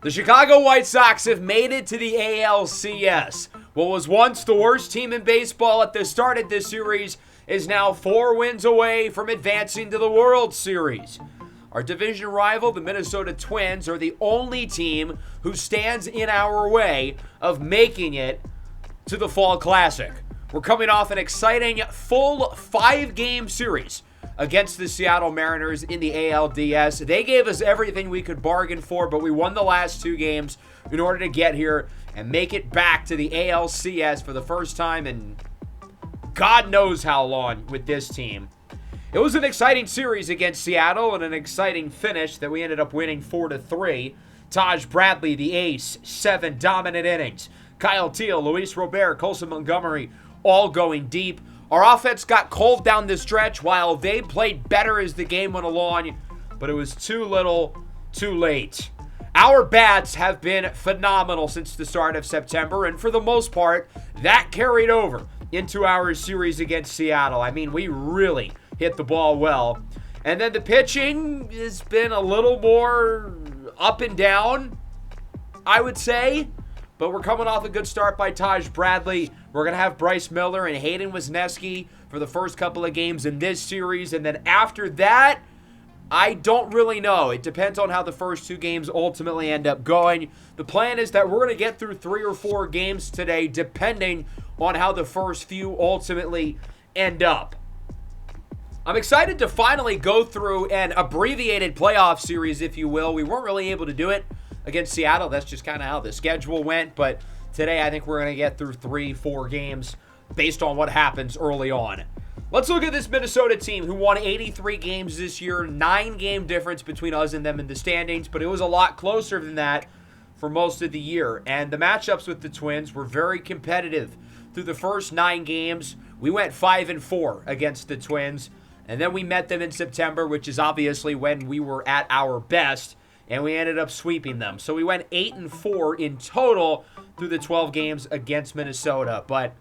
The Chicago White Sox have made it to the ALCS. What was once the worst team in baseball at the start of this series is now 4 wins away from advancing to the World Series. Our division rival, the Minnesota Twins, are the only team who stands in our way of making it to the Fall Classic. We're coming off an exciting full 5-game series against the Seattle Mariners in the ALDS. They gave us everything we could bargain for, but we won the last 2 games in order to get here and make it back to the ALCS for the first time in God knows how long with this team. It was an exciting series against Seattle and an exciting finish that we ended up winning 4-3. Taj Bradley, the ace, 7 dominant innings. Kyle Teal, Luis Robert, Colson Montgomery, all going deep. Our offense got cold down the stretch while they played better as the game went along, but it was too little, too late. Our bats have been phenomenal since the start of September, and for the most part, that carried over into our series against Seattle. I mean, we really hit the ball well. And then the pitching has been a little more up and down, I would say. But we're coming off a good start by Taj Bradley. We're going to have Bryce Miller and Hayden Wesneski for the first couple of games in this series. And then after that, I don't really know. It depends on how the first 2 games ultimately end up going. The plan is that we're going to get through 3 or 4 games today, depending on how the first few ultimately end up. I'm excited to finally go through an abbreviated playoff series, if you will. We weren't really able to do it against Seattle. That's just kind of how the schedule went. But today I think we're going to get through 3-4 games based on what happens early on. Let's look at this Minnesota team who won 83 games this year. 9-game difference between us and them in the standings, but it was a lot closer than that for most of the year. And the matchups with the Twins were very competitive. Through the first 9 games, we went 5-4 against the Twins. And then we met them in September, which is obviously when we were at our best. And we ended up sweeping them. So we went 8-4 in total through the 12 games against Minnesota. But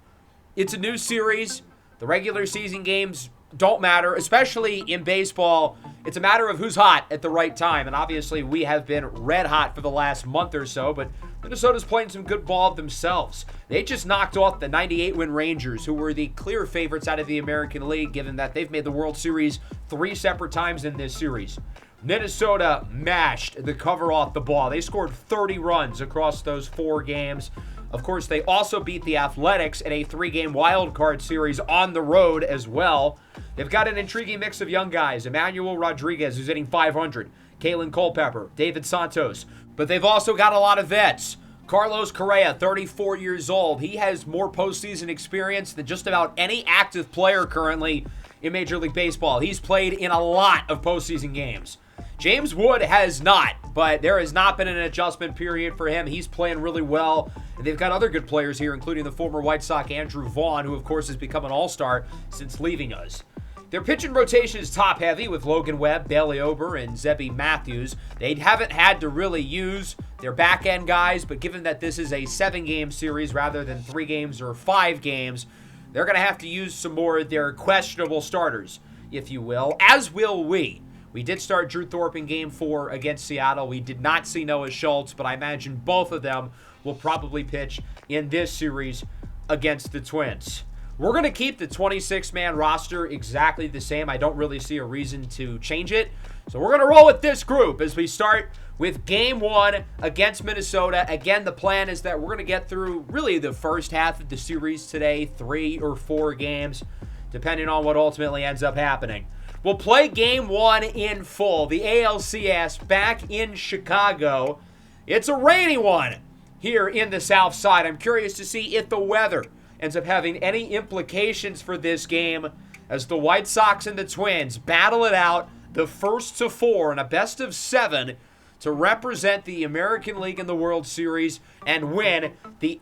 it's a new series. The regular season games don't matter, especially in baseball. It's a matter of who's hot at the right time. And obviously we have been red hot for the last month or so. But Minnesota's playing some good ball themselves. They just knocked off the 98-win Rangers, who were the clear favorites out of the American League, given that they've made the World Series 3 separate times in this series. Minnesota mashed the cover off the ball. They scored 30 runs across those 4 games. Of course, they also beat the Athletics in a 3-game wild card series on the road as well. They've got an intriguing mix of young guys. Emmanuel Rodriguez, who's hitting .500. Kalen Culpepper, David Santos. But they've also got a lot of vets. Carlos Correa, 34 years old. He has more postseason experience than just about any active player currently in Major League Baseball. He's played in a lot of postseason games. James Wood has not, but there has not been an adjustment period for him. He's playing really well. And they've got other good players here, including the former White Sox Andrew Vaughn, who of course has become an all-star since leaving us. Their pitching rotation is top-heavy with Logan Webb, Bailey Ober, and Zebby Matthews. They haven't had to really use their back-end guys, but given that this is a 7-game series rather than 3 games or 5 games, they're going to have to use some more of their questionable starters, if you will, as will we. We did start Drew Thorpe in Game 4 against Seattle. We did not see Noah Schultz, but I imagine both of them will probably pitch in this series against the Twins. We're going to keep the 26-man roster exactly the same. I don't really see a reason to change it. So we're going to roll with this group as we start with Game 1 against Minnesota. Again, the plan is that we're going to get through really the first half of the series today, 3 or 4 games, depending on what ultimately ends up happening. We'll play Game 1 in full. The ALCS back in Chicago. It's a rainy one here in the South Side. I'm curious to see if the weather ends up having any implications for this game as the White Sox and the Twins battle it out, the first to 4 in a best of 7 to represent the American League in the World Series and win the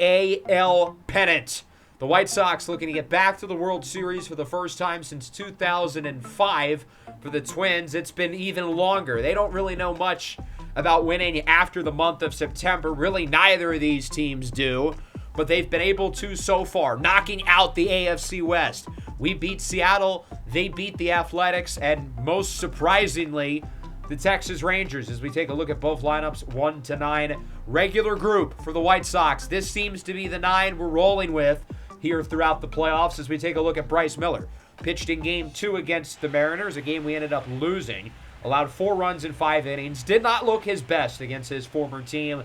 AL pennant. The White Sox looking to get back to the World Series for the first time since 2005. For the Twins, it's been even longer. They don't really know much about winning after the month of September. Really, neither of these teams do. But they've been able to so far, knocking out the AFC West. We beat Seattle, they beat the Athletics, and most surprisingly, the Texas Rangers as we take a look at both lineups, 1-9. Regular group for the White Sox. This seems to be the 9 we're rolling with here throughout the playoffs as we take a look at Bryce Miller. Pitched in Game 2 against the Mariners, a game we ended up losing. Allowed 4 runs in 5 innings. Did not look his best against his former team,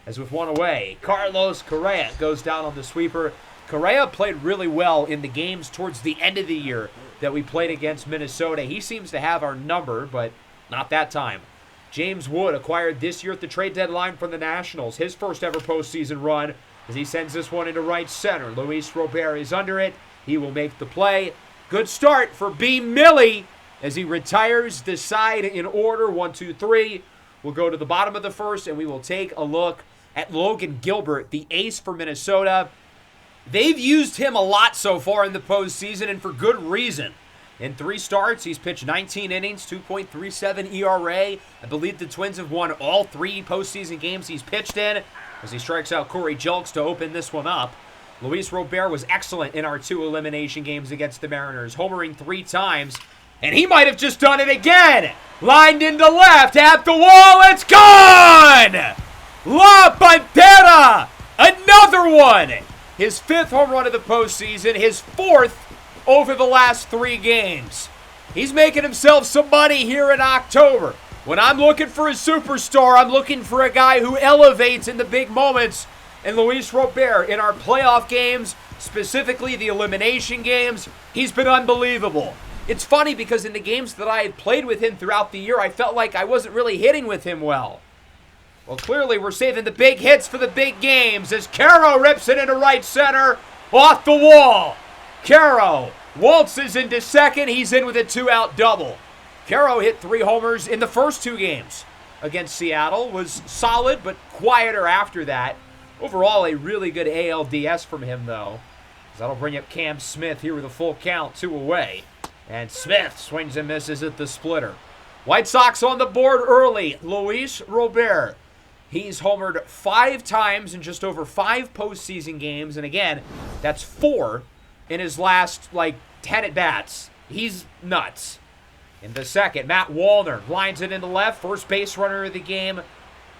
as with one away, Carlos Correa goes down on the sweeper. Correa played really well in the games towards the end of the year that we played against Minnesota. He seems to have our number, but not that time. James Wood acquired this year at the trade deadline from the Nationals. His first ever postseason run as he sends this one into right center. Luis Robert is under it. He will make the play. Good start for B. Millie as he retires the side in order. 1, 2, 3. We'll go to the bottom of the first and we will take a look at Logan Gilbert, the ace for Minnesota. They've used him a lot so far in the postseason, and for good reason. In 3 starts, he's pitched 19 innings, 2.37 ERA. I believe the Twins have won all 3 postseason games he's pitched in, as he strikes out Corey Julks to open this one up. Luis Robert was excellent in our 2 elimination games against the Mariners, homering 3 times, and he might have just done it again. Lined into left, at the wall, it's gone! La Pantera! Another one! His 5th home run of the postseason, his 4th over the last 3 games. He's making himself some money here in October. When I'm looking for a superstar, I'm looking for a guy who elevates in the big moments. And Luis Robert, in our playoff games, specifically the elimination games, he's been unbelievable. It's funny because in the games that I had played with him throughout the year, I felt like I wasn't really hitting with him well. Well, clearly we're saving the big hits for the big games as Caro rips it into right center, off the wall. Caro waltzes into second. He's in with a 2-out double. Caro hit 3 homers in the first 2 games against Seattle. Was solid, but quieter after that. Overall, a really good ALDS from him, though. That'll bring up Cam Smith here with a full count, 2 away. And Smith swings and misses at the splitter. White Sox on the board early. Luis Robert. He's homered 5 times in just over 5 postseason games. And again, that's 4 in his last, 10 at-bats. He's nuts. In the second, Matt Wallner lines it into left. First base runner of the game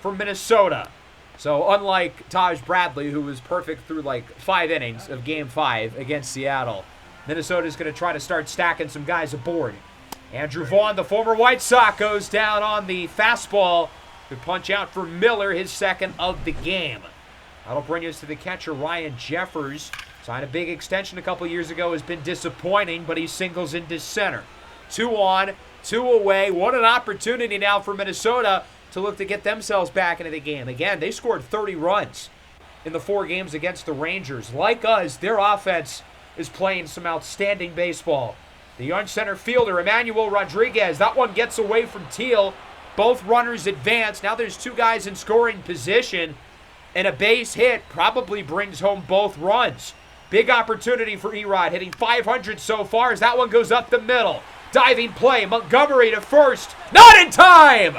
for Minnesota. So unlike Taj Bradley, who was perfect through 5 innings of Game 5 against Seattle, Minnesota's going to try to start stacking some guys aboard. Andrew Vaughn, the former White Sox, goes down on the fastball. Good punch out for Miller, his 2nd of the game. That'll bring us to the catcher, Ryan Jeffers. Signed a big extension a couple years ago, has been disappointing, but he singles into center. 2 on, 2 away. What an opportunity now for Minnesota to look to get themselves back into the game. Again, they scored 30 runs in the 4 games against the Rangers. Like us, their offense is playing some outstanding baseball. The young center fielder, Emmanuel Rodriguez, that one gets away from Teal. Both runners advance. Now there's 2 guys in scoring position, and a base hit probably brings home both runs. Big opportunity for Erod, hitting 500 so far as that one goes up the middle. Diving play, Montgomery to first. Not in time!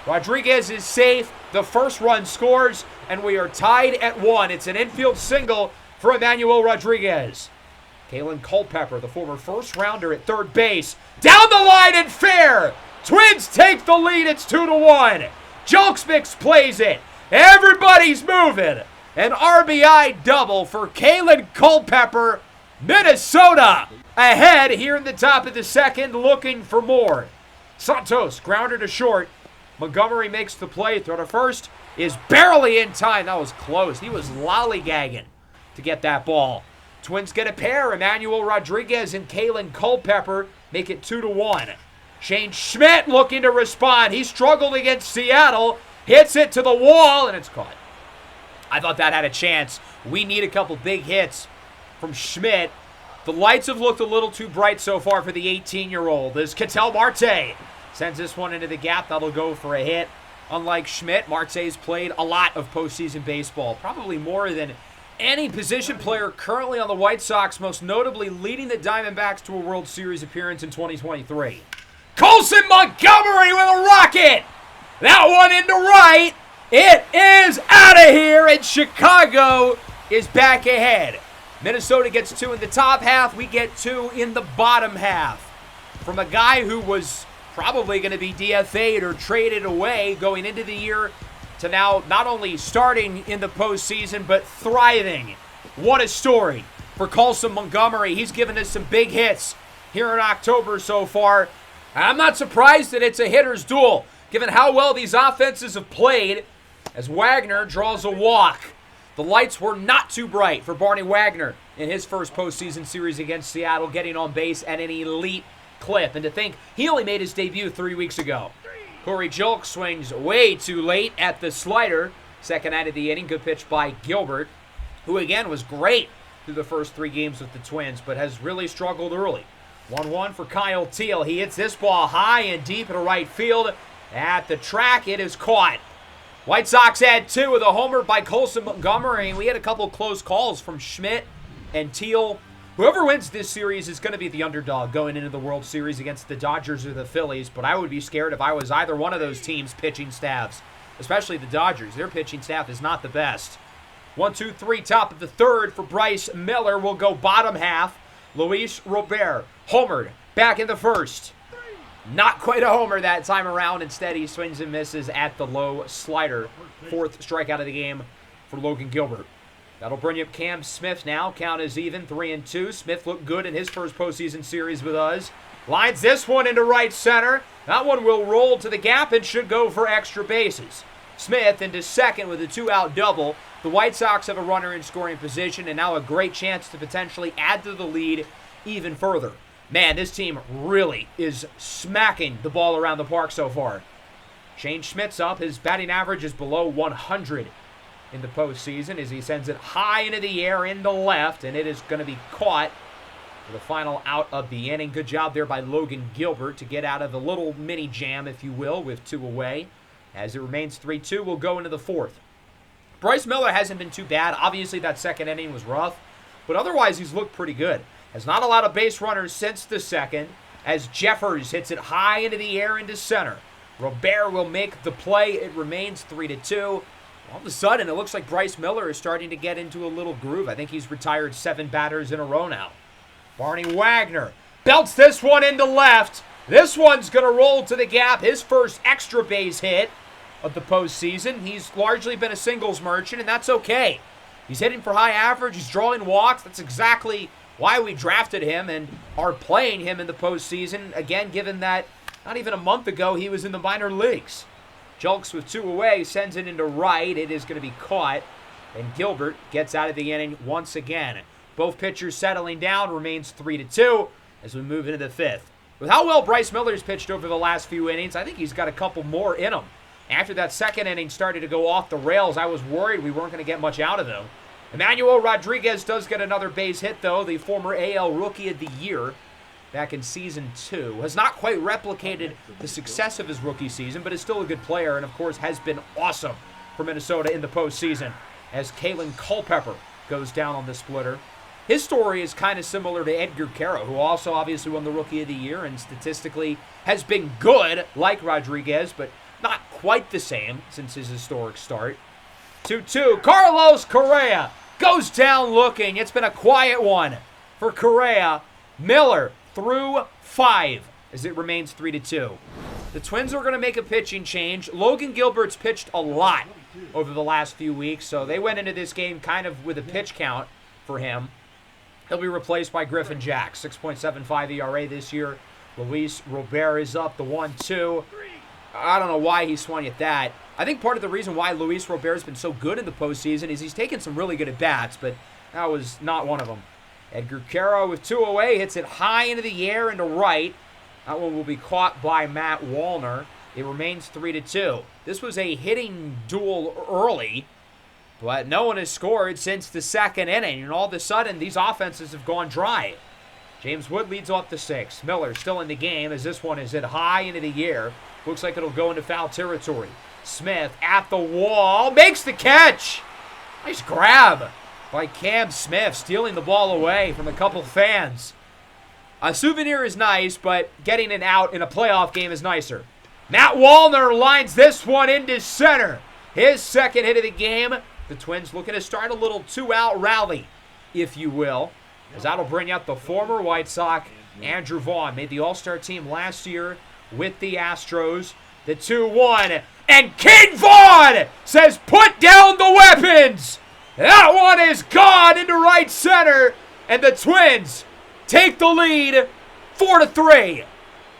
Rodriguez is safe. The first run scores, and we are tied at 1. It's an infield single for Emmanuel Rodriguez. Kalen Culpepper, the former first-rounder at third base. Down the line and fair! Twins take the lead. It's 2-1. Julks plays it. Everybody's moving. An RBI double for Kalen Culpepper. Minnesota ahead here in the top of the 2nd, looking for more. Santos, grounder to short. Montgomery makes the play. Throw to first is barely in time. That was close. He was lollygagging to get that ball. Twins get a pair. Emmanuel Rodriguez and Kalen Culpepper make it 2-1. Shane Schmidt looking to respond. He struggled against Seattle. Hits it to the wall, and it's caught. I thought that had a chance. We need a couple big hits from Schmidt. The lights have looked a little too bright so far for the 18-year-old. As Ketel Marte sends this one into the gap. That'll go for a hit. Unlike Schmidt, Marte's played a lot of postseason baseball. Probably more than any position player currently on the White Sox, most notably leading the Diamondbacks to a World Series appearance in 2023. Colson Montgomery with a rocket! That one into right. It is out of here, and Chicago is back ahead. Minnesota gets 2 in the top half. We get 2 in the bottom half. From a guy who was probably going to be DFA'd or traded away going into the year to now not only starting in the postseason, but thriving. What a story for Colson Montgomery. He's given us some big hits here in October so far. I'm not surprised that it's a hitter's duel, given how well these offenses have played, as Wagner draws a walk. The lights were not too bright for Barney Wagner in his first postseason series against Seattle, getting on base at an elite clip. And to think he only made his debut 3 weeks ago. Corey Julks swings way too late at the slider. Second out of the inning, good pitch by Gilbert, who again was great through the first 3 games with the Twins, but has really struggled early. 1-1 for Kyle Teal. He hits this ball high and deep into right field. At the track, it is caught. White Sox add 2 with a homer by Colson Montgomery. We had a couple close calls from Schmidt and Teal. Whoever wins this series is going to be the underdog going into the World Series against the Dodgers or the Phillies, but I would be scared if I was either one of those teams' pitching staffs, especially the Dodgers. Their pitching staff is not the best. 1-2-3, top of the third for Bryce Miller. Will go bottom half. Luis Robert homered back in the first. Not quite a homer that time around. Instead, he swings and misses at the low slider. 4th strikeout of the game for Logan Gilbert. That'll bring up Cam Smith now. Count is even, 3-2. Smith looked good in his first postseason series with us. Lines this one into right center. That one will roll to the gap and should go for extra bases. Smith into second with a 2-out double. The White Sox have a runner in scoring position and now a great chance to potentially add to the lead even further. Man, this team really is smacking the ball around the park so far. Shane Schmidt's up. His batting average is below 100 in the postseason as he sends it high into the air into left, and it is going to be caught for the final out of the inning. Good job there by Logan Gilbert to get out of a little mini jam, if you will, with 2 away. As it remains 3-2, we'll go into the 4th. Bryce Miller hasn't been too bad. Obviously, that second inning was rough, but otherwise he's looked pretty good. Has not allowed a base runner since the second, as Jeffers hits it high into the air into center. Robert will make the play. It remains 3-2. All of a sudden, it looks like Bryce Miller is starting to get into a little groove. I think he's retired 7 batters in a row now. Barney Wagner belts this one into left. This one's going to roll to the gap. His first extra base hit of the postseason. He's largely been a singles merchant, and that's okay. He's hitting for high average. He's drawing walks. That's exactly why we drafted him and are playing him in the postseason. Again, given that not even a month ago he was in the minor leagues. Julks with 2 away, sends it into right. It is going to be caught, and Gilbert gets out of the inning once again. Both pitchers settling down, remains 3-2 as we move into the 5th. With how well Bryce Miller's pitched over the last few innings, I think he's got a couple more in him. After that second inning started to go off the rails, I was worried we weren't going to get much out of him. Emmanuel Rodriguez does get another base hit, though. The former AL Rookie of the Year back in Season 2. Has not quite replicated the success of his rookie season, but is still a good player and, of course, has been awesome for Minnesota in the postseason as Kalen Culpepper goes down on the splitter. His story is kind of similar to Edgar Quero, who also obviously won the Rookie of the Year and statistically has been good, like Rodriguez, but not quite the same since his historic start. 2-2. Carlos Correa goes down looking. It's been a quiet one for Correa. Miller through 5 as it remains 3-2. The Twins are going to make a pitching change. Logan Gilbert's pitched a lot over the last few weeks, so they went into this game kind of with a pitch count for him. He'll be replaced by Griffin Jack, 6.75 ERA this year. Luis Robert is up, the 1-2. I don't know why he swung at that. I think part of the reason why Luis Robert's been so good in the postseason is he's taken some really good at-bats, but that was not one of them. Edgar Quero with 2 away, hits it high into the air into right. That one will be caught by Matt Wallner. It remains 3-2. This was a hitting duel early, but no one has scored since the second inning, and all of a sudden, these offenses have gone dry. James Wood leads off the 6th. Miller still in the game as this one is hit high into the air. Looks like it'll go into foul territory. Smith at the wall, makes the catch. Nice grab by Cam Smith, stealing the ball away from a couple fans. A souvenir is nice, but getting it out in a playoff game is nicer. Matt Wallner lines this one into center. His second hit of the game. The Twins looking to start a little 2-out rally, if you will, as that'll bring up the former White Sox, Andrew Vaughn. Made the All-Star team last year. with the Astros. The 2-1. And King Vaughn says, put down the weapons. That one is gone into right center. And the Twins take the lead 4-3.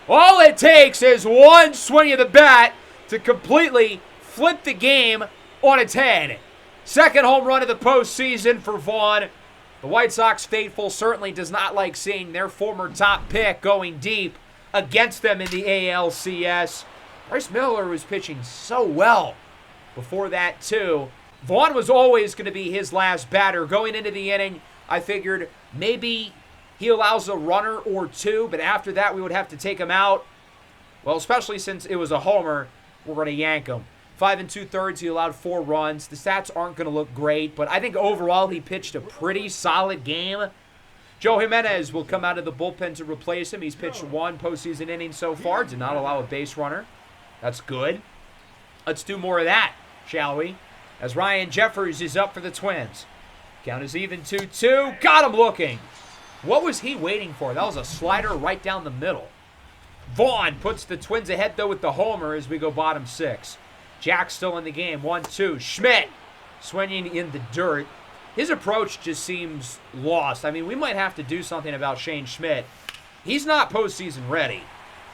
All it takes is one swing of the bat to completely flip the game on its head. Second home run of the postseason for Vaughn. The White Sox faithful certainly does not like seeing their former top pick going deep against them in the ALCS. Bryce Miller was pitching so well before that, too. Vaughn was always going to be his last batter. Going into the inning, I figured maybe he allows a runner or two, but after that we would have to take him out. Well, especially since it was a homer, we're going to yank him. 5 2/3, he allowed 4 runs. The stats aren't going to look great, but I think overall he pitched a pretty solid game. Joe Jimenez will come out of the bullpen to replace him. He's pitched 1 postseason inning so far, did not allow a base runner. That's good. Let's do more of that, shall we? As Ryan Jeffers is up for the Twins. Count is even 2-2. Got him looking. What was he waiting for? That was a slider right down the middle. Vaughn puts the Twins ahead, though, with the homer as we go bottom 6. Jack still in the game. 1-2. Schmidt swinging in the dirt. His approach just seems lost. I mean, we might have to do something about Shane Schmidt. He's not postseason ready.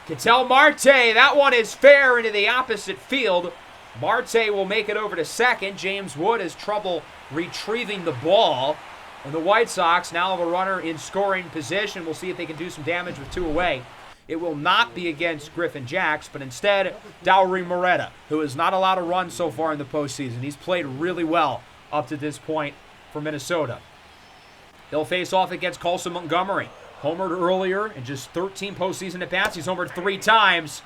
Ketel Marte, that one is fair into the opposite field. Marte will make it over to second. James Wood has trouble retrieving the ball. And the White Sox now have a runner in scoring position. We'll see if they can do some damage with 2 away. It will not be against Griffin Jacks, but instead, Dowry Moretta, who has not allowed a run so far in the postseason. He's played really well up to this point for Minnesota. He'll face off against Colson Montgomery. Homered earlier in just 13 postseason at-bats. He's homered 3 times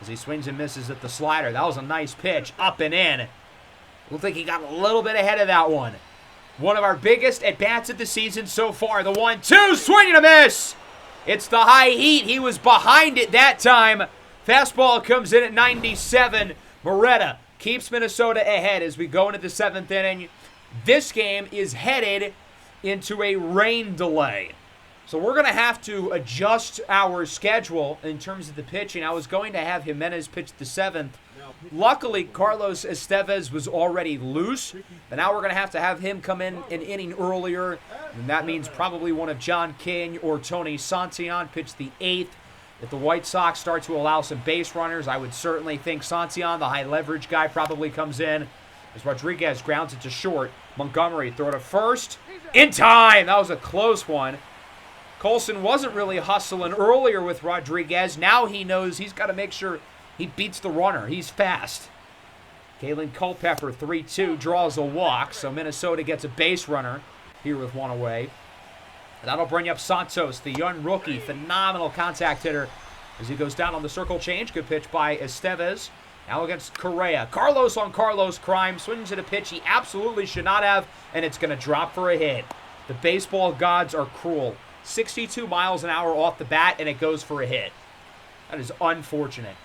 as he swings and misses at the slider. That was a nice pitch, up and in. Looked like he got a little bit ahead of that one. One of our biggest at-bats of the season so far. The 1-2, swing and a miss. It's the high heat. He was behind it that time. Fastball comes in at 97. Moretta keeps Minnesota ahead as we go into the 7th inning. This game is headed into a rain delay. So we're going to have to adjust our schedule in terms of the pitching. I was going to have Jimenez pitch the 7th. Luckily, Carlos Estevez was already loose, but now we're going to have him come in an inning earlier, and that means probably one of John King or Tony Santillan pitch the 8th. If the White Sox start to allow some base runners, I would certainly think Santillan, the high-leverage guy, probably comes in. As Rodriguez grounds it to short, Montgomery throw to first. In time! That was a close one. Colson wasn't really hustling earlier with Rodriguez. Now he knows he's got to make sure he beats the runner. He's fast. Kalen Culpepper, 3-2, draws a walk. So Minnesota gets a base runner here with 1 away. That'll bring up Santos, the young rookie. Phenomenal contact hitter as he goes down on the circle change. Good pitch by Estevez. Now against Correa. Carlos on Carlos crime. Swings at a pitch he absolutely should not have, and it's going to drop for a hit. The baseball gods are cruel. 62 miles an hour off the bat, and it goes for a hit. That is unfortunate.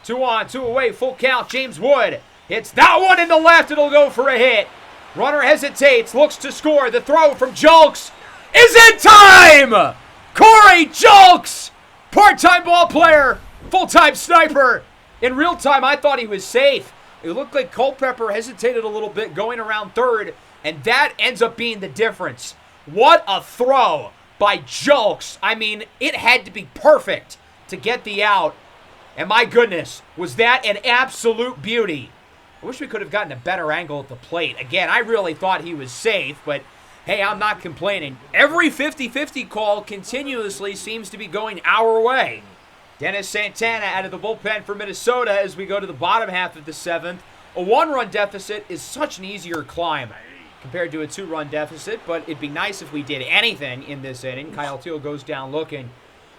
2 on, 2 away, full count. James Wood hits that one in the left. It'll go for a hit. Runner hesitates, looks to score. The throw from Julks is in time! Corey Julks, part-time ball player, full-time sniper. In real time, I thought he was safe. It looked like Culpepper hesitated a little bit going around third, and that ends up being the difference. What a throw by Julks. I mean, it had to be perfect to get the out. And my goodness, was that an absolute beauty. I wish we could have gotten a better angle at the plate. Again, I really thought he was safe, but hey, I'm not complaining. Every 50-50 call continuously seems to be going our way. Dennis Santana out of the bullpen for Minnesota as we go to the bottom half of the 7th. A 1-run deficit is such an easier climb compared to a 2-run deficit, but it'd be nice if we did anything in this inning. Kyle Teal goes down looking.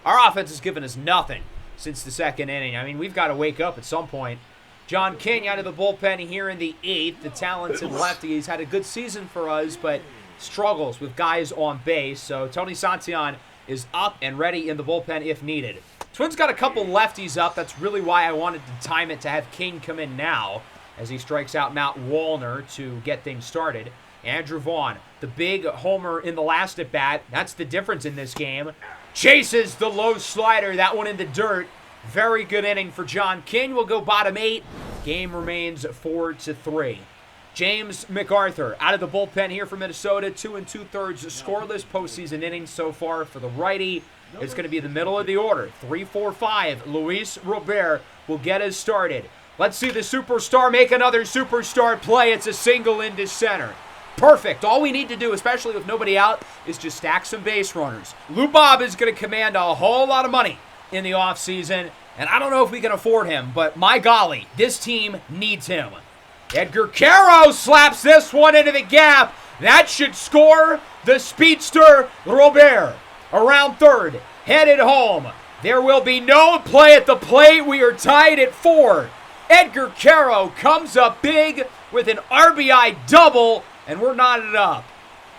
Our offense has given us nothing since the 2nd inning. I mean, we've got to wake up at some point. John King out of the bullpen here in the 8th. The talented lefty. He's had a good season for us, but struggles with guys on base. So Tony Santillan is up and ready in the bullpen if needed. Twins got a couple lefties up. That's really why I wanted to time it to have King come in now as he strikes out Matt Wallner to get things started. Andrew Vaughn, the big homer in the last at-bat. That's the difference in this game. Chases the low slider. That one in the dirt. Very good inning for John King. We'll go bottom 8. Game remains 4-3. James MacArthur out of the bullpen here for Minnesota. 2 2/3 scoreless postseason innings so far for the righty. It's going to be the middle of the order. 3-4-5. Luis Robert will get us started. Let's see the superstar make another superstar play. It's a single into center. Perfect. All we need to do, especially with nobody out, is just stack some base runners. Lou Bob is going to command a whole lot of money in the offseason, and I don't know if we can afford him, but my golly, this team needs him. Edgar Caro slaps this one into the gap. That should score the speedster Robert. Around third, headed home. There will be no play at the plate. We are tied at 4. Edgar Caro comes up big with an RBI double, and we're knotted up.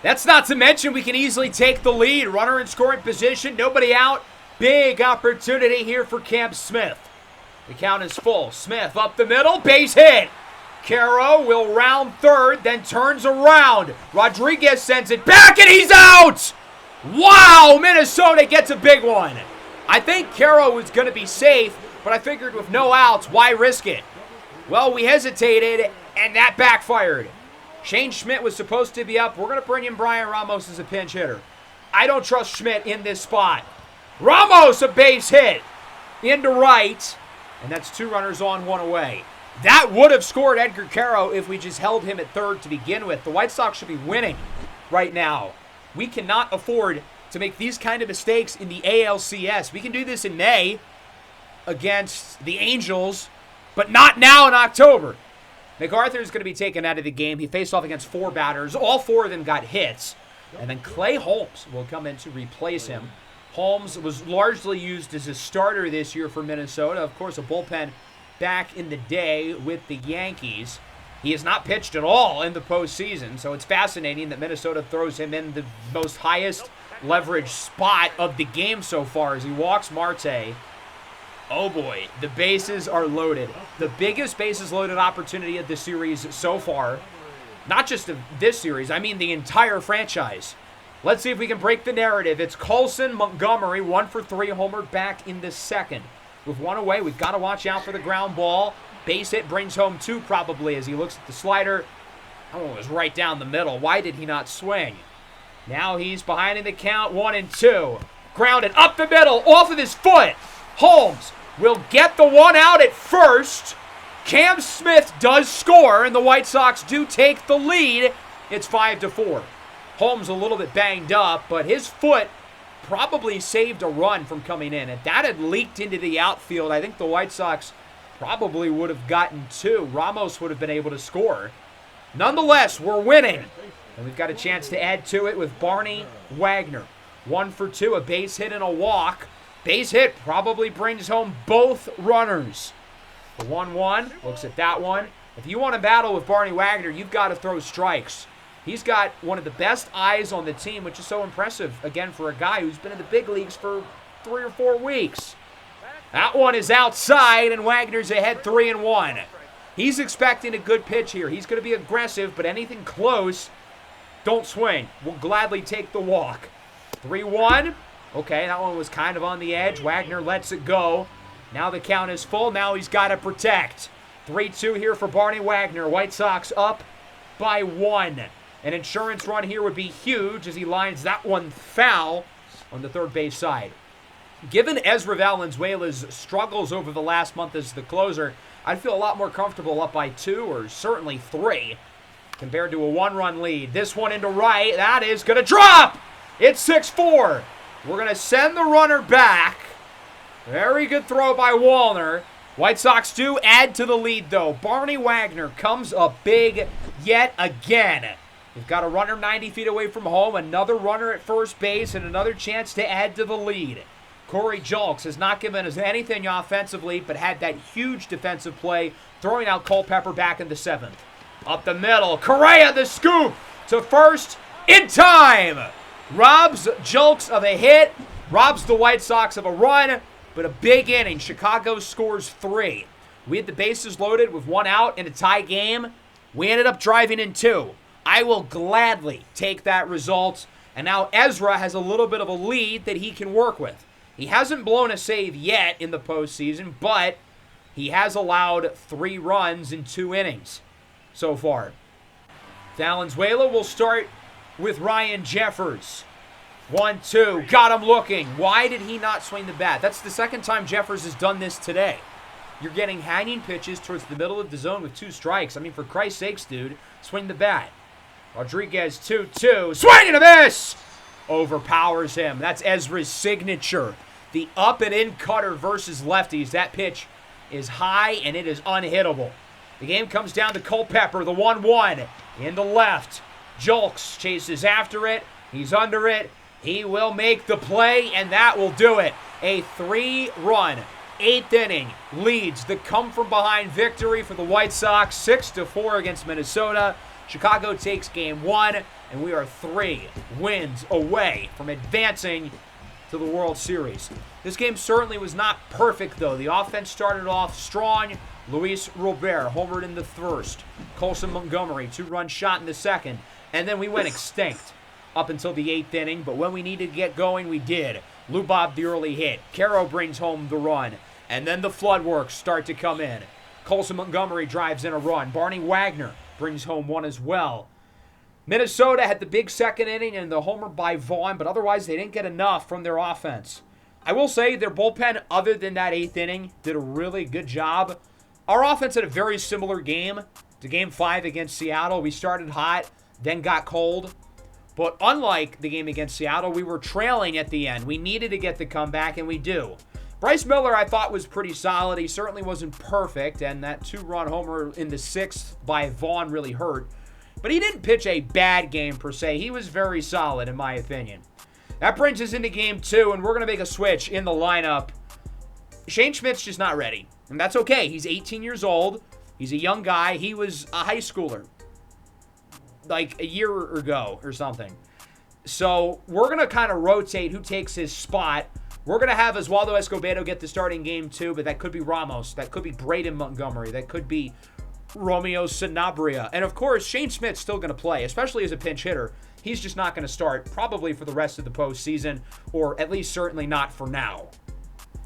That's not to mention we can easily take the lead. Runner in scoring position, nobody out. Big opportunity here for Cam Smith. The count is full. Smith up the middle, base hit. Caro will round third, then turns around. Rodriguez sends it back, and he's out! Wow, Minnesota gets a big one. I think Caro was going to be safe, but I figured with no outs, why risk it? Well, we hesitated, and that backfired. Shane Schmidt was supposed to be up. We're going to bring in Brian Ramos as a pinch hitter. I don't trust Schmidt in this spot. Ramos, a base hit into right, and that's 2 runners on, 1 away. That would have scored Edgar Caro if we just held him at third to begin with. The White Sox should be winning right now. We cannot afford to make these kind of mistakes in the ALCS. We can do this in May against the Angels, but not now in October. MacArthur is going to be taken out of the game. He faced off against 4 batters. All 4 of them got hits. And then Clay Holmes will come in to replace him. Holmes was largely used as a starter this year for Minnesota. Of course, a bullpen back in the day with the Yankees. He has not pitched at all in the postseason, so it's fascinating that Minnesota throws him in the most highest leverage spot of the game so far as he walks Marte. Oh boy, the bases are loaded. The biggest bases loaded opportunity of the series so far. Not just of this series, I mean the entire franchise. Let's see if we can break the narrative. It's Colson Montgomery, 1 for 3, homered back in the second. With 1 away, we've got to watch out for the ground ball. Base hit brings home 2 probably as he looks at the slider. Oh, it was right down the middle. Why did he not swing? Now he's behind in the count, 1 2. Grounded up the middle, off of his foot. Holmes will get the 1 out at first. Cam Smith does score, and the White Sox do take the lead. It's 5-4. Holmes a little bit banged up, but his foot probably saved a run from coming in. If that had leaked into the outfield, I think the White Sox probably would have gotten 2. Ramos would have been able to score. Nonetheless, we're winning. And we've got a chance to add to it with Barney Wagner. 1 for 2, a base hit and a walk. Base hit probably brings home both runners. The 1-1, looks at that one. If you want to battle with Barney Wagner, you've got to throw strikes. He's got one of the best eyes on the team, which is so impressive, again, for a guy who's been in the big leagues for 3 or 4 weeks. That one is outside, and Wagner's ahead 3-1. He's expecting a good pitch here. He's going to be aggressive, but anything close, don't swing. We'll gladly take the walk. 3-1. Okay, that one was kind of on the edge. Wagner lets it go. Now the count is full. Now he's got to protect. 3-2 here for Barney Wagner. White Sox up by 1. An insurance run here would be huge as he lines that one foul on the third base side. Given Ezra Valenzuela's struggles over the last month as the closer, I'd feel a lot more comfortable up by 2 or certainly 3 compared to a 1-run lead. This one into right. That is going to drop. It's 6-4. We're going to send the runner back. Very good throw by Wallner. White Sox do add to the lead, though. Barney Wagner comes up big yet again. We've got a runner 90 feet away from home, another runner at first base, and another chance to add to the lead. Corey Julks has not given us anything offensively, but had that huge defensive play, throwing out Culpepper back in the 7th. Up the middle, Correa the scoop to first in time. Robs Julks of a hit, robs the White Sox of a run, but a big inning. Chicago scores 3. We had the bases loaded with 1 out in a tie game. We ended up driving in 2. I will gladly take that result. And now Ezra has a little bit of a lead that he can work with. He hasn't blown a save yet in the postseason, but he has allowed 3 runs in 2 innings so far. Valenzuela will start with Ryan Jeffers. 1-2, got him looking. Why did he not swing the bat? That's the second time Jeffers has done this today. You're getting hanging pitches towards the middle of the zone with 2 strikes. I mean, for Christ's sakes, dude, swing the bat. Rodriguez 2-2, swing and a miss! Overpowers him. That's Ezra's signature. The up and in cutter versus lefties. That pitch is high and it is unhittable. The game comes down to Culpepper, the 1-1 into left. Julks chases after it. He's under it. He will make the play, and that will do it. A 3-run, 8th inning leads the come-from-behind victory for the White Sox, 6-4 against Minnesota. Chicago takes Game 1, and we are 3 wins away from advancing to the World Series. This game certainly was not perfect, though. The offense started off strong. Luis Robert homered in the first. Colson Montgomery, 2-run shot in the second. And then we went extinct up until the 8th inning. But when we needed to get going, we did. Lubob the early hit. Caro brings home the run. And then the flood works start to come in. Colson Montgomery drives in a run. Barney Wagner brings home one as well. Minnesota had the big second inning and the homer by Vaughn, but otherwise they didn't get enough from their offense. I will say their bullpen, other than that 8th inning, did a really good job. Our offense had a very similar game to Game 5 against Seattle. We started hot, then got cold. But unlike the game against Seattle, we were trailing at the end. We needed to get the comeback, and we do. Bryce Miller, I thought, was pretty solid. He certainly wasn't perfect, and that 2-run homer in the 6th by Vaughn really hurt. But he didn't pitch a bad game, per se. He was very solid, in my opinion. That brings us into Game 2, and we're going to make a switch in the lineup. Shane Schmidt's just not ready, and that's okay. He's 18 years old. He's a young guy. He was a high schooler like a year ago or something. So we're going to kind of rotate who takes his spot. We're going to have Oswaldo Escobedo get the start in Game 2, but that could be Ramos. That could be Braden Montgomery. That could be Romeo Sanabria. And, of course, Shane Schmidt's still going to play, especially as a pinch hitter. He's just not going to start probably for the rest of the postseason, or at least certainly not for now.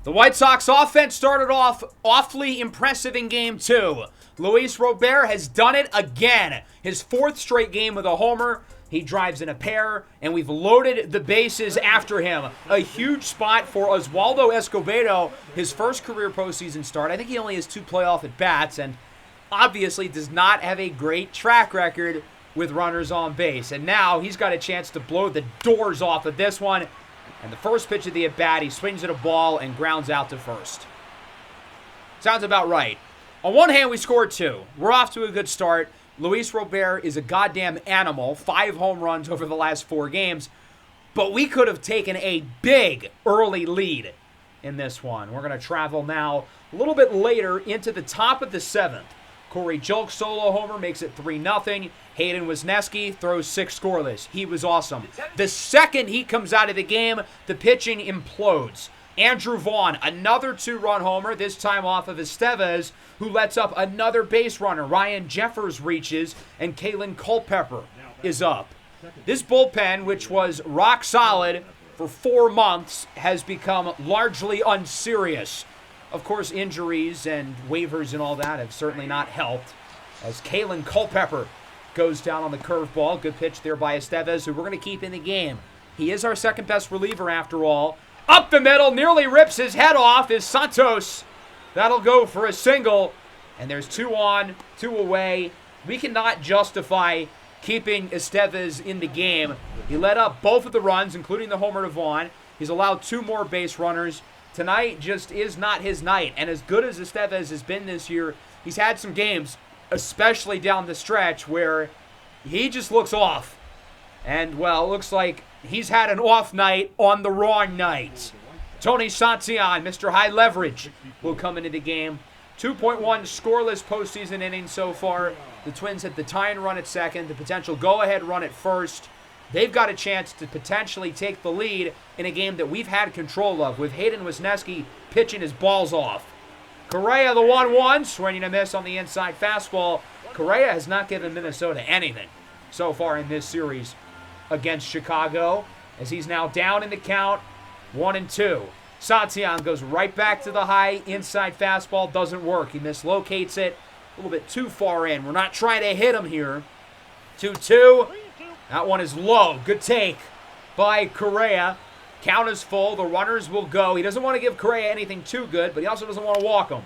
The White Sox offense started off awfully impressive in Game 2. Luis Robert has done it again. His 4th straight game with a homer. He drives in a pair, and we've loaded the bases after him. A huge spot for Oswaldo Escobedo, his first career postseason start. I think he only has 2 playoff at-bats, and obviously does not have a great track record with runners on base. And now he's got a chance to blow the doors off of this one. And the first pitch of the at-bat, he swings at a ball and grounds out to first. Sounds about right. On one hand, we scored 2. We're off to a good start. Luis Robert is a goddamn animal. 5 home runs over the last 4 games. But we could have taken a big early lead in this one. We're going to travel now a little bit later into the top of the 7th. Corey Julks solo homer makes it 3-0. Hayden Wisniewski throws 6 scoreless. He was awesome. The second he comes out of the game, the pitching implodes. Andrew Vaughn, another 2-run homer, this time off of Estevez, who lets up another base runner. Ryan Jeffers reaches, and Kalen Culpepper is up. This bullpen, which was rock solid for 4 months, has become largely unserious. Of course, injuries and waivers and all that have certainly not helped, as Kalen Culpepper goes down on the curveball. Good pitch there by Estevez, who we're going to keep in the game. He is our second best reliever after all. Up the middle, nearly rips his head off, is Santos. That'll go for a single, and there's 2 on, 2 away. We cannot justify keeping Estevez in the game. He led up both of the runs, including the homer to Vaughn. He's allowed 2 more base runners. Tonight just is not his night, and as good as Estevez has been this year, he's had some games, especially down the stretch, where he just looks off. And, well, it looks like he's had an off night on the wrong night. Tony Santillan, Mr. High Leverage, will come into the game. 2.1 scoreless postseason innings so far. The Twins had the tying run at second, the potential go-ahead run at first. They've got a chance to potentially take the lead in a game that we've had control of, with Hayden Wisniewski pitching his balls off. Correa, the 1-1, swinging a miss on the inside fastball. Correa has not given Minnesota anything so far in this series against Chicago, as he's now down in the count, 1-2. Santian goes right back to the high inside fastball. Doesn't work. He mislocates it a little bit too far in. We're not trying to hit him here. 2-2. That one is low. Good take by Correa. Count is full. The runners will go. He doesn't want to give Correa anything too good, but he also doesn't want to walk him.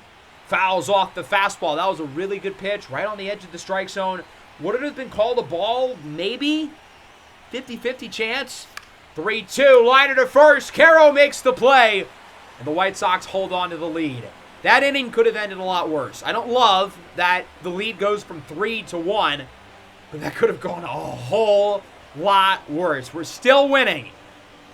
Fouls off the fastball. That was a really good pitch right on the edge of the strike zone. Would it have been called a ball? Maybe. 50-50 chance. 3-2. Liner to first. Caro makes the play. And the White Sox hold on to the lead. That inning could have ended a lot worse. I don't love that the lead goes from 3-1, but that could have gone a whole lot worse. We're still winning.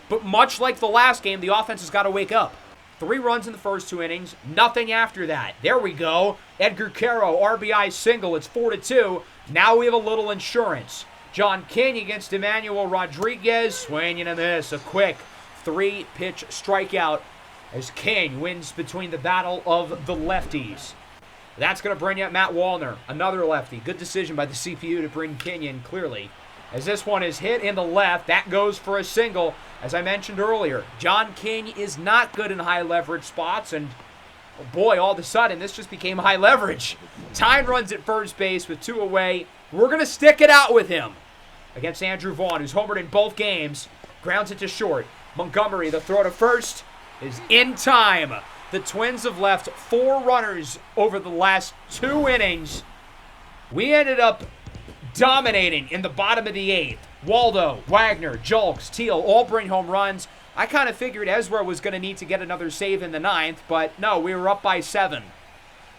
But much like the last game, the offense has got to wake up. 3 runs in the first 2 innings, nothing after that. There we go. Edgar Caro, RBI single. It's 4-2. Now we have a little insurance. John King against Emmanuel Rodriguez. Swing and a miss. A quick 3-pitch strikeout as King wins between the battle of the lefties. That's going to bring up Matt Wallner, another lefty. Good decision by the CPU to bring King in clearly. As this one is hit in the left, that goes for a single. As I mentioned earlier, John King is not good in high leverage spots, and oh boy, all of a sudden, this just became high leverage. Tyne runs at first base with 2 away. We're going to stick it out with him against Andrew Vaughn, who's homered in both games. Grounds it to short. Montgomery, the throw to first, is in time. The Twins have left 4 runners over the last 2 innings. We ended up dominating in the bottom of the 8th. Waldo, Wagner, Julks, Teal all bring home runs. I kind of figured Ezra was going to need to get another save in the 9th, but no, we were up by 7.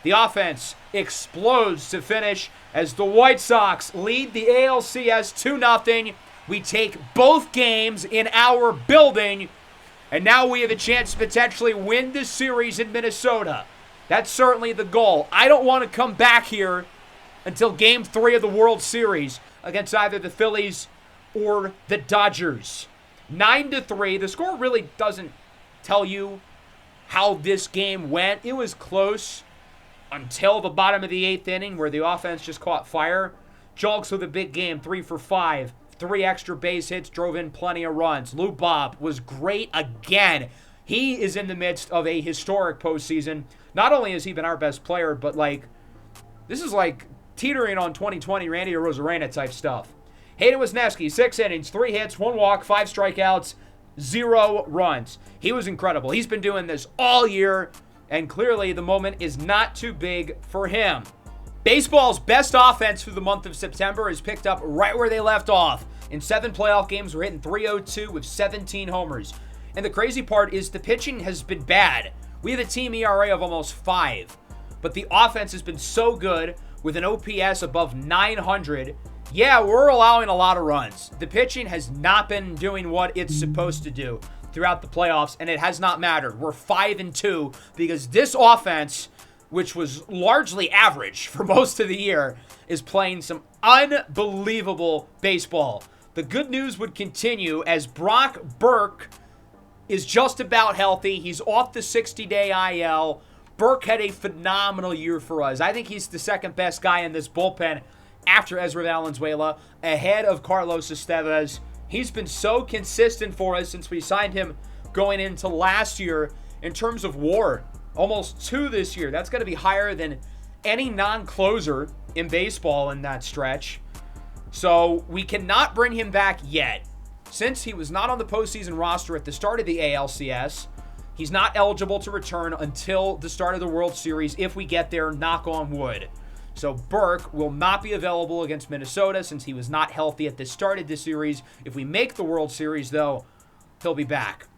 The offense explodes to finish as the White Sox lead the ALCS 2-0. We take both games in our building, and now we have a chance to potentially win this series in Minnesota. That's certainly the goal. I don't want to come back here until Game 3 of the World Series against either the Phillies or the Dodgers. 9-3. The score really doesn't tell you how this game went. It was close until the bottom of the 8th inning where the offense just caught fire. Julks with a big game, 3 for 5. 3 extra base hits, drove in plenty of runs. Lou Bob was great again. He is in the midst of a historic postseason. Not only has he been our best player, but this is like teetering on 2020 Randy Arozarena type stuff. Hayden Wisniewski, 6 innings, 3 hits, 1 walk, 5 strikeouts, 0 runs. He was incredible. He's been doing this all year, and clearly the moment is not too big for him. Baseball's best offense through the month of September is picked up right where they left off. In 7 playoff games, we're hitting .302 with 17 homers. And the crazy part is the pitching has been bad. We have a team ERA of almost 5. But the offense has been so good with an OPS above 900. Yeah, we're allowing a lot of runs. The pitching has not been doing what it's supposed to do throughout the playoffs, and it has not mattered. We're 5-2 because this offense, which was largely average for most of the year, is playing some unbelievable baseball. The good news would continue as Brock Burke is just about healthy. He's off the 60-day IL. Burke had a phenomenal year for us. I think he's the second best guy in this bullpen after Ezra Valenzuela, ahead of Carlos Estevez. He's been so consistent for us since we signed him going into last year in terms of WAR. Almost 2 this year. That's going to be higher than any non-closer in baseball in that stretch. So we cannot bring him back yet. Since he was not on the postseason roster at the start of the ALCS, he's not eligible to return until the start of the World Series if we get there, knock on wood. So Burke will not be available against Minnesota since he was not healthy at the start of this series. If we make the World Series, though, he'll be back.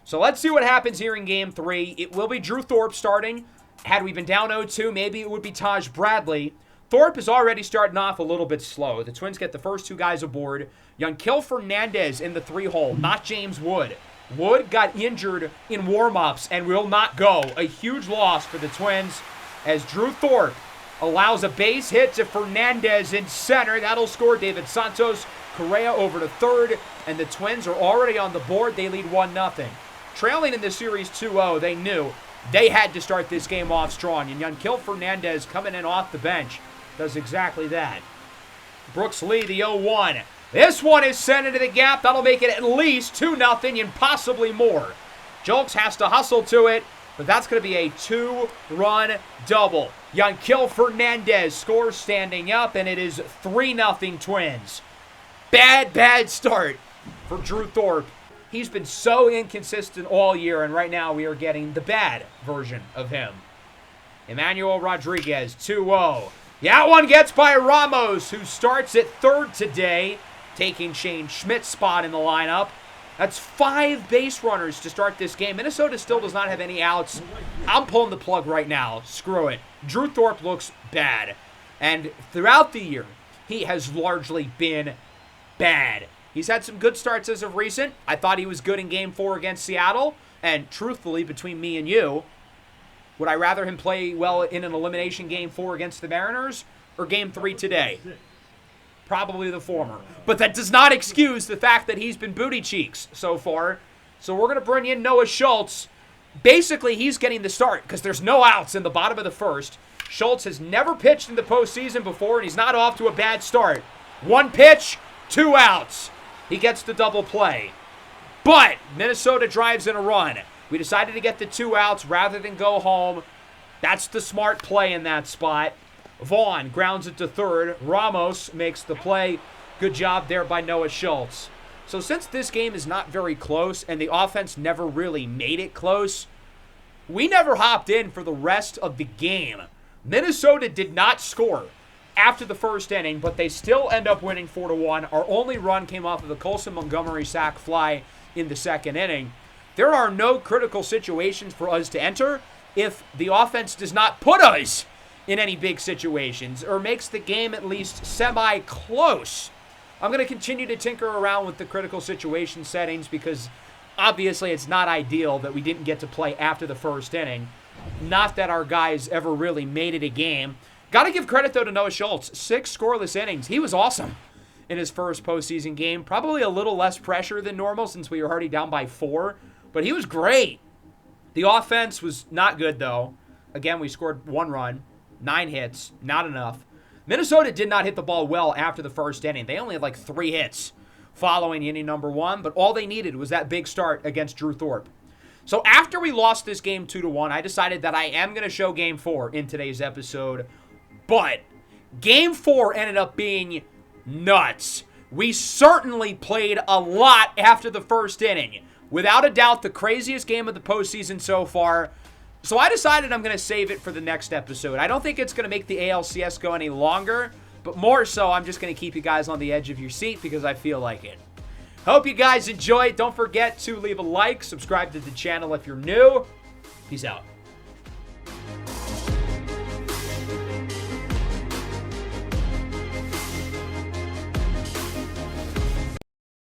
So let's see what happens here in Game 3. It will be Drew Thorpe starting. Had we been down 0-2, maybe it would be Taj Bradley. Thorpe is already starting off a little bit slow. The Twins get the first 2 guys aboard. Yanquiel Fernandez in the 3-hole, not James Wood. Wood got injured in warm-ups and will not go. A huge loss for the Twins as Drew Thorpe allows a base hit to Fernandez in center. That'll score David Santos. Correa over to third, and the Twins are already on the board. They lead 1-0. Trailing in the series 2-0, they knew they had to start this game off strong, and Yanquiel Fernandez coming in off the bench does exactly that. Brooks Lee, the 0-1. This one is sent into the gap. That'll make it at least 2-0 and possibly more. Julks has to hustle to it, but that's going to be a 2-run double. Yanquiel Fernandez scores standing up, and it is 3-0 Twins. Bad start for Drew Thorpe. He's been so inconsistent all year, and right now we are getting the bad version of him. Emmanuel Rodriguez, 2-0. That one gets by Ramos, who starts at third today, taking Shane Schmidt's spot in the lineup. That's 5 base runners to start this game. Minnesota still does not have any outs. I'm pulling the plug right now. Screw it. Drew Thorpe looks bad. And throughout the year, he has largely been bad. He's had some good starts as of recent. I thought he was good in Game 4 against Seattle. And truthfully, between me and you, would I rather him play well in an elimination Game 4 against the Mariners or Game 3 today? Probably the former. But that does not excuse the fact that he's been booty cheeks so far. So we're going to bring in Noah Schultz. Basically, he's getting the start because there's no outs in the bottom of the first. Schultz has never pitched in the postseason before, and he's not off to a bad start. 1 pitch, 2 outs. He gets the double play. But Minnesota drives in a run. We decided to get the 2 outs rather than go home. That's the smart play in that spot. Vaughn grounds it to third. Ramos makes the play. Good job there by Noah Schultz. So since this game is not very close and the offense never really made it close, we never hopped in for the rest of the game. Minnesota did not score after the first inning, but they still end up winning 4-1. Our only run came off of the Colson Montgomery sac fly in the second inning. There are no critical situations for us to enter if the offense does not put us in any big situations or makes the game at least semi-close. I'm going to continue to tinker around with the critical situation settings because obviously it's not ideal that we didn't get to play after the first inning. Not that our guys ever really made it a game. Got to give credit, though, to Noah Schultz. 6 scoreless innings. He was awesome in his first postseason game. Probably a little less pressure than normal since we were already down by 4, but he was great. The offense was not good, though. Again, we scored 1 run. 9 hits, not enough. Minnesota did not hit the ball well after the first inning. They only had like 3 hits following inning number 1, but all they needed was that big start against Drew Thorpe. So after we lost this game 2-1, I decided that I am going to show Game 4 in today's episode. But Game 4 ended up being nuts. We certainly played a lot after the first inning. Without a doubt, the craziest game of the postseason so far. So I decided I'm going to save it for the next episode. I don't think it's going to make the ALCS go any longer, but more so I'm just going to keep you guys on the edge of your seat because I feel like it. Hope you guys enjoyed. Don't forget to leave a like, subscribe to the channel if you're new. Peace out.